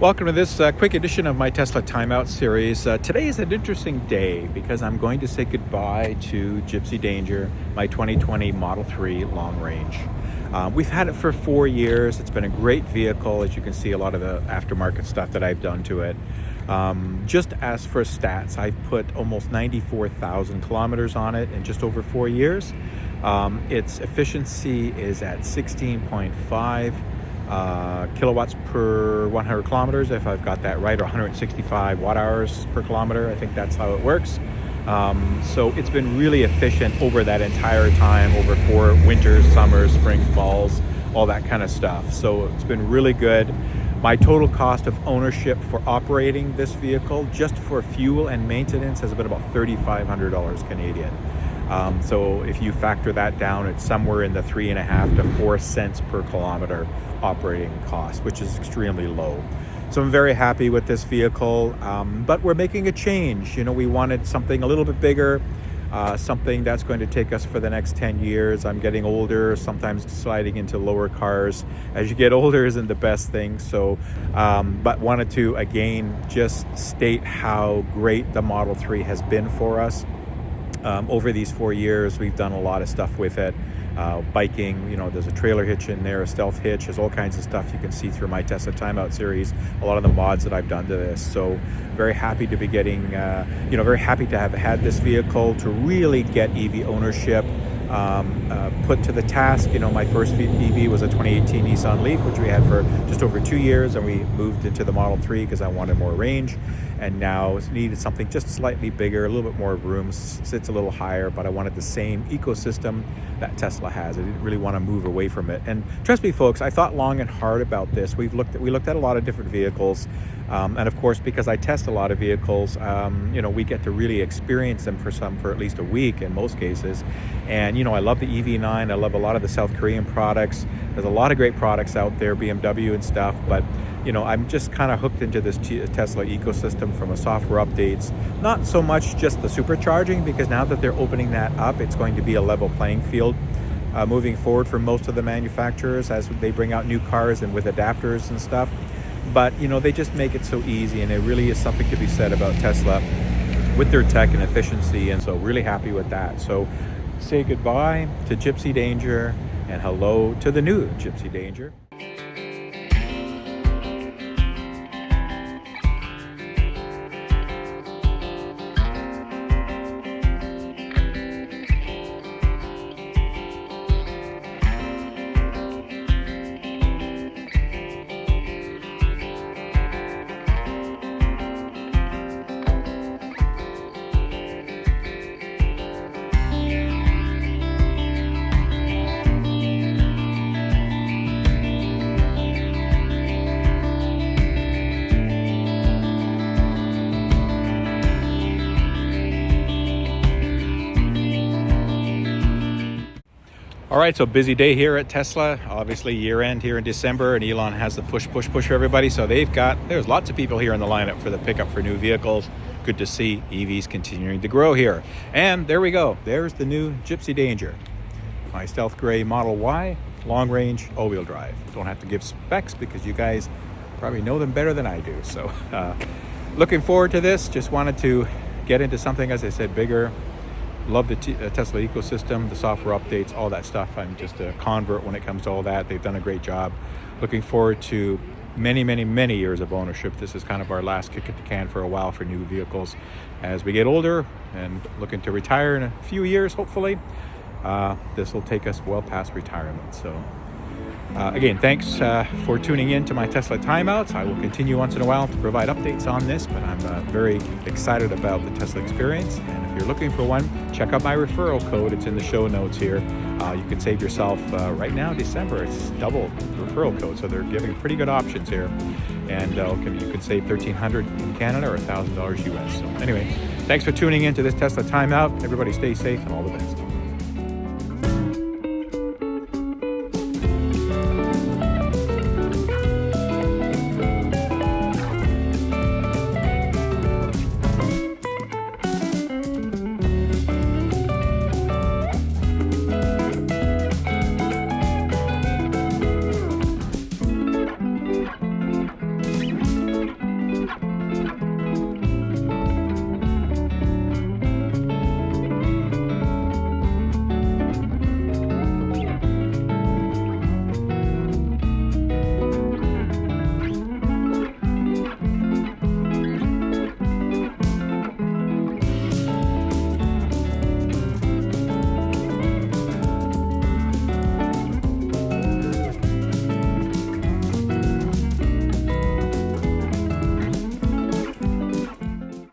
Welcome to this quick edition of my Tesla Timeout series. Today is an interesting day because I'm going to say goodbye to Gipsy Danger, my 2020 Model 3 long range. We've had it for 4 years. It's been a great vehicle. As you can see, a lot of the aftermarket stuff that I've done to it. Just as for stats, I've put almost 94,000 kilometers on it in just over 4 years. Its efficiency is at 16.5 kilowatts per 100 kilometers, if I've got that right, or 165 watt hours per kilometer. I think that's how it works. So it's been really efficient over that entire time, over 4 winters, summers, springs, falls, all that kind of stuff. So it's been really good. My total cost of ownership for operating this vehicle, just for fuel and maintenance, has been about $3,500 Canadian. So if you factor that down, it's somewhere in the 3.5 to 4 cents per kilometer operating cost, which is extremely low. So I'm very happy with this vehicle, but we're making a change. You know, we wanted something a little bit bigger, something that's going to take us for the next 10 years. I'm getting older, sometimes sliding into lower cars as you get older isn't the best thing. So, but wanted to again just state how great the Model 3 has been for us. Over these 4 years, we've done a lot of stuff with it. Biking, you know, there's a trailer hitch in there, a stealth hitch, there's all kinds of stuff you can see through my Tesla Timeout series, a lot of the mods that I've done to this. So very happy to be getting, very happy to have had this vehicle, to really get EV ownership put to the task. You know, my first EV was a 2018 Nissan Leaf, which we had for just over 2 years, and we moved into the Model 3 because I wanted more range. And now needed something just slightly bigger, a little bit more room, sits a little higher, but I wanted the same ecosystem that Tesla has. I didn't really want to move away from it. And trust me, folks, I thought long and hard about this. We looked at a lot of different vehicles. And of course, because I test a lot of vehicles, we get to really experience them for at least a week in most cases. And, I love the EV9. I love a lot of the South Korean products. There's a lot of great products out there, BMW and stuff, but I'm just kind of hooked into this Tesla ecosystem from a software updates, not so much just the supercharging, because now that they're opening that up, it's going to be a level playing field moving forward for most of the manufacturers as they bring out new cars and with adapters and stuff. But, they just make it so easy, and it really is something to be said about Tesla with their tech and efficiency, and so really happy with that. So say goodbye to Gipsy Danger and hello to the new Gipsy Danger. All right, so busy day here at Tesla. Obviously year end here in December, and Elon has the push for everybody. So there's lots of people here in the lineup for the pickup for new vehicles. Good to see EVs continuing to grow here. And there we go. There's the new Gipsy Danger. My stealth gray Model Y, long range, all-wheel drive. Don't have to give specs because you guys probably know them better than I do. So looking forward to this. Just wanted to get into something, as I said, bigger. Love the Tesla ecosystem, the software updates, all that stuff. I'm just a convert when it comes to all that. They've done a great job. Looking forward to many, many, many years of ownership. This is kind of our last kick at the can for a while for new vehicles. As we get older and looking to retire in a few years, hopefully, this will take us well past retirement. So again, thanks for tuning in to my Tesla Timeouts. I will continue once in a while to provide updates on this, but I'm very excited about the Tesla experience. And if you're looking for one, check out my referral code. It's in the show notes here. You can save yourself right now, December, it's double referral code. So they're giving pretty good options here. And you can save $1,300 in Canada or $1,000 US. So anyway, thanks for tuning in to this Tesla Timeout. Everybody stay safe and all the best.